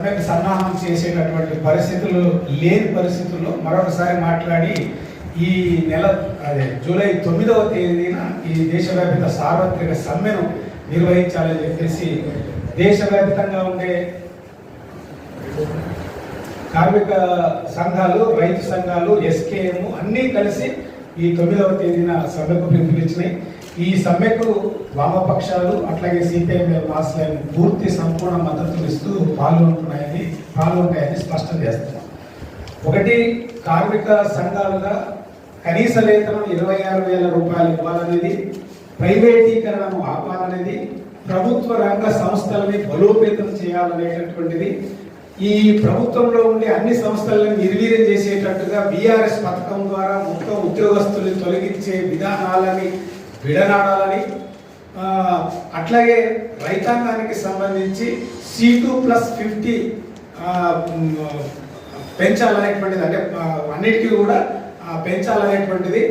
సన్నాహం చేసేటటువంటి పరిస్థితులు లేని పరిస్థితుల్లో మరొకసారి మాట్లాడి ఈ నెల జూలై 9వ తేదీన ఈ దేశవ్యాప్త సార్వత్రిక సమ్మెను నిర్వహించాలని చెప్పేసి దేశవ్యాప్తంగా ఉండే కార్మిక సంఘాలు, రైతు సంఘాలు, ఎస్కేఎం అన్నీ కలిసి ఈ 9వ తేదీన సమ్మెకు పిలుపునిచ్చినాయి. ఈ సమ్మెకు వామపక్షాలు అట్లాగే సిపిఐఎం మాస్లైన్ పూర్తి సంపూర్ణ మద్దతు ఇస్తూ పాల్గొంటాయని స్పష్టం చేస్తున్నాం. ఒకటి, కార్మిక సంఘాలుగా కనీస వేతనం 26,000 రూపాయలు ఇవ్వాలనేది, ప్రైవేటీకరణను ఆపాలనేది, ప్రభుత్వ రంగ సంస్థలని బలోపేతం చేయాలనేటటువంటిది, ఈ ప్రభుత్వంలో ఉండే అన్ని సంస్థలను నిర్వీర్యం చేసేటట్టుగా బీఆర్ఎస్ పథకం ద్వారా మొత్తం ఉద్యోగస్తుల్ని తొలగించే విధానాలని విడనాడాలని, అట్లాగే రైతాంగానికి సంబంధించి C2+50 పెంచాలనేటువంటిది, అంటే అన్నిటికీ కూడా పెంచాలనేటువంటిది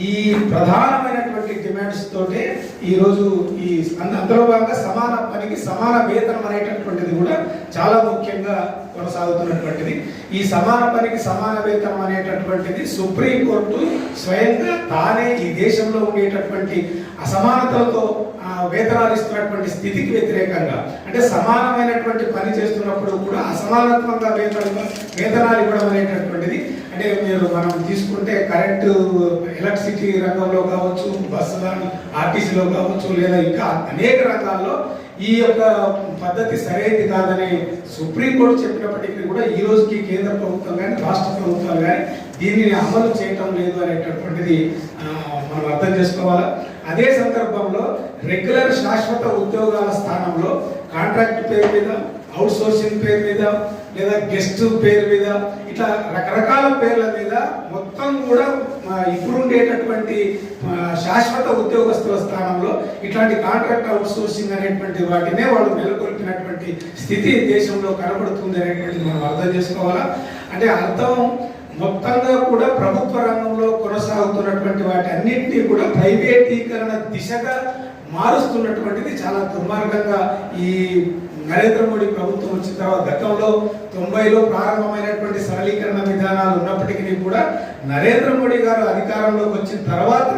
ఈ ప్రధానమైనటువంటి డిమాండ్స్ తోటే ఈరోజు ఈ అందులో భాగంగా సమాన పనికి సమాన వేతనం అనేటటువంటిది కూడా చాలా ముఖ్యంగా కొనసాగుతున్నటువంటిది. ఈ సమాన పనికి సమాన వేతనం అనేటటువంటిది సుప్రీంకోర్టు స్వయంగా తానే ఈ దేశంలో ఉండేటటువంటి అసమానతలతో వేతనాలు ఇస్తున్నటువంటి స్థితికి వ్యతిరేకంగా, అంటే సమానమైనటువంటి పని చేస్తున్నప్పుడు కూడా అసమానత్వంగా వేతనాలు ఇవ్వడం అనేటటువంటిది, అంటే మనం తీసుకుంటే కరెంటు, ఎలక్ట్రిసిటీ రంగంలో కావచ్చు, బస్సు ఆర్టీసీలో కావచ్చు, లేదా ఇంకా అనేక రంగాల్లో ఈ యొక్క పద్ధతి సరైనది కాదని సుప్రీంకోర్టు చెప్పినప్పటికీ కూడా ఈ రోజుకి కేంద్ర ప్రభుత్వం కానీ రాష్ట్ర ప్రభుత్వాలు కానీ దీనిని అమలు చేయటం లేదు అనేటటువంటిది మనం అర్థం చేసుకోవాలా. అదే సందర్భంలో రెగ్యులర్ శాశ్వత ఉద్యోగాల స్థానంలో కాంట్రాక్ట్ పేరు మీద, అవుట్ సోర్సింగ్ పేరు మీద, లేదా గెస్ట్ పేరు మీద, ఇట్లా రకరకాల పేర్ల మీద మొత్తం కూడా ఇప్పుడు ఉండేటటువంటి శాశ్వత ఉద్యోగస్తుల స్థానంలో ఇట్లాంటి కాంట్రాక్ట్ అవుట్ సోర్సింగ్ అనేటువంటి వాటినే వాళ్ళు నెలకొల్పినటువంటి స్థితి దేశంలో కనబడుతుంది అనేటువంటిది మనం అర్థం చేసుకోవాలా. అంటే అర్థం మొత్తంగా కూడా ప్రభుత్వ రంగంలో కొనసాగుతున్నటువంటి వాటి అన్నింటినీ కూడా ప్రైవేటీకరణ దిశగా మారుస్తున్నటువంటిది చాలా దుర్మార్గంగా ఈ నరేంద్ర మోడీ ప్రభుత్వం వచ్చిన తర్వాత, గతంలో 90లో ప్రారంభమైనటువంటి సరళీకరణ విధానాలు ఉన్నప్పటికీ కూడా నరేంద్ర మోడీ గారు అధికారంలోకి వచ్చిన తర్వాత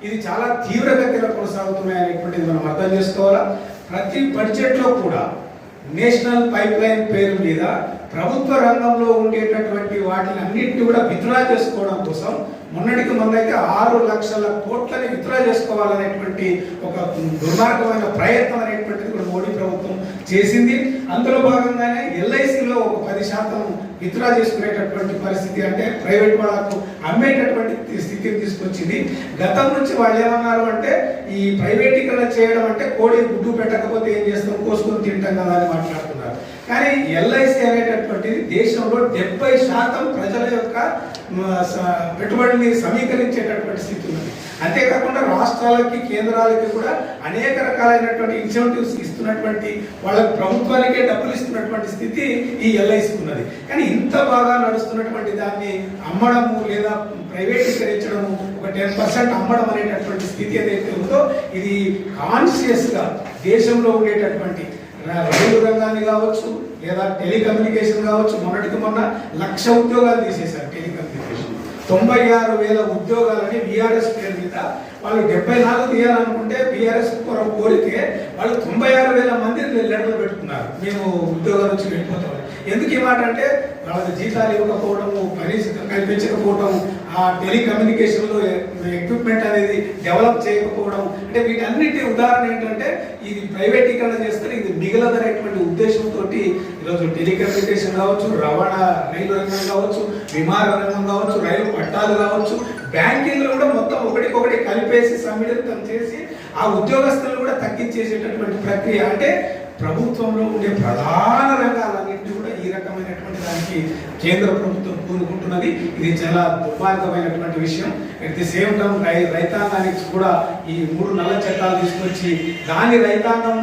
ఇది చాలా తీవ్రగతిలో కొనసాగుతున్నాయి అనేటువంటిది మనం అర్థం చేసుకోవాలా. ప్రతి బడ్జెట్లో కూడా నేషనల్ పైప్ లైన్ పేరు మీద ప్రభుత్వ రంగంలో ఉండేటటువంటి వాటిని అన్నింటినీ కూడా విత్డ్రా చేసుకోవడం కోసం మొన్నటికి మొన్నైతే 6 లక్షల కోట్లని విత్డ్రా చేసుకోవాలనేటువంటి ఒక దుర్మార్గమైన ప్రయత్నం అనేటువంటిది కూడా మోడీ ప్రభుత్వం చేసింది. అందులో భాగంగానే LICలో ఒక 10% విత్డ్రా చేసుకునేటటువంటి పరిస్థితి, అంటే ప్రైవేట్ వాళ్ళకు అమ్మేటటువంటి స్థితిని తీసుకొచ్చింది. గతం నుంచి వాళ్ళు ఏమన్నారు అంటే ఈ ప్రైవేటీకరణ చేయడం అంటే కోడి గుడ్డు పెట్టకపోతే ఏం చేస్తాం, కోసుకొని తింటాం కదా అని మాట్లాడుతున్నారు. కానీ LIC అనేటటువంటిది దేశంలో 70% ప్రజల యొక్క పెట్టుబడిని సమీకరించేటటువంటి స్థితి ఉంది. అంతేకాకుండా రాష్ట్రాలకి, కేంద్రాలకి కూడా అనేక రకాలైనటువంటి ఇన్సెంటివ్స్ ఇస్తున్నటువంటి, వాళ్ళకి ప్రభుత్వానికే డబ్బులు ఇస్తున్నటువంటి స్థితి ఈ LIC ఉన్నది. కానీ ఇంత బాగా నడుస్తున్నటువంటి దాన్ని అమ్మడము లేదా ప్రైవేటీకరించడము, ఒక 10% అమ్మడం అనేటటువంటి స్థితి ఏదైతే ఉందో ఇది కాన్షియస్గా దేశంలో ఉండేటటువంటి రైలు రంగాన్ని కావచ్చు, లేదా టెలికమ్యూనికేషన్ కావచ్చు, మొన్నటికి మొన్న 1,00,000 ఉద్యోగాలు తీసేశారు. టెలికమ్యూనికేషన్ 96,000 ఉద్యోగాలని బీఆర్ఎస్ పేరు మీద వాళ్ళు 74 తీయాలనుకుంటే బీఆర్ఎస్ కోరితే వాళ్ళు 96,000 మంది లెటర్లు పెట్టుకున్నారు, మేము ఉద్యోగాల నుంచి వెళ్ళిపోతాం. ఎందుకు ఈ మాట అంటే వాళ్ళకి జీతాలు ఇవ్వకపోవడము, పని కల్పించకపోవడం, ఆ టెలికమ్యూనికేషన్లో ఎక్విప్మెంట్ అనేది డెవలప్ చేయకపోవడం, అంటే వీటన్నిటి ఉదాహరణ ఏంటంటే ఇది ప్రైవేటీకరణ చేస్తే ఇది మిగలదనేటువంటి ఉద్దేశంతో ఈరోజు టెలికమ్యూనికేషన్ కావచ్చు, రవాణా రైలు రంగం కావచ్చు, విమాన రంగం కావచ్చు, రైలు పట్టాలు కావచ్చు, బ్యాంకింగ్లో కూడా మొత్తం ఒకటికొకటి కలిపేసి సమ్మిళితం చేసి ఆ ఉద్యోగస్తులను కూడా తగ్గించేసేటటువంటి ప్రక్రియ. అంటే ప్రభుత్వంలో ఉండే ప్రధాన రంగాలన్నింటినీ కూడా ఈ రకమైనటువంటి దానికి కేంద్ర ప్రభుత్వం కోరుకుంటున్నది. ఇది చాలా దుర్మార్గమైనటువంటి విషయం. అట్ ది సేమ్ టైం రైతాంగానికి కూడా ఈ 3 నల్ల చట్టాలు తీసుకొచ్చి దాని రైతాంగం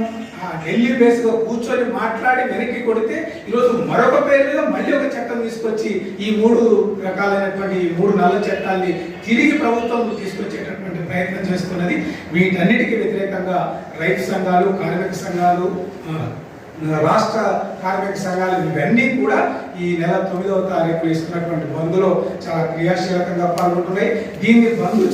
ఢిల్లీ బేస్గా కూర్చొని మాట్లాడి వెనక్కి కొడితే ఈరోజు మరొక పేరు మీద మళ్ళీ ఒక చట్టం తీసుకొచ్చి ఈ 3 రకాలైనటువంటి 3 నల్ల చట్టాన్ని తిరిగి ప్రభుత్వం తీసుకొచ్చేటటువంటి ప్రయత్నం చేస్తున్నది. వీటన్నిటికీ వ్యతిరేకంగా రైతు సంఘాలు, కార్మిక సంఘాలు, రాష్ట్ర కార్మిక సంఘాలు ఇవన్నీ కూడా ఈ నెల 9వ తారీఖు ఇస్తున్నటువంటి బంద్లో చాలా క్రియాశీలకంగా పాల్గొంటున్నాయి. దీన్ని బంద్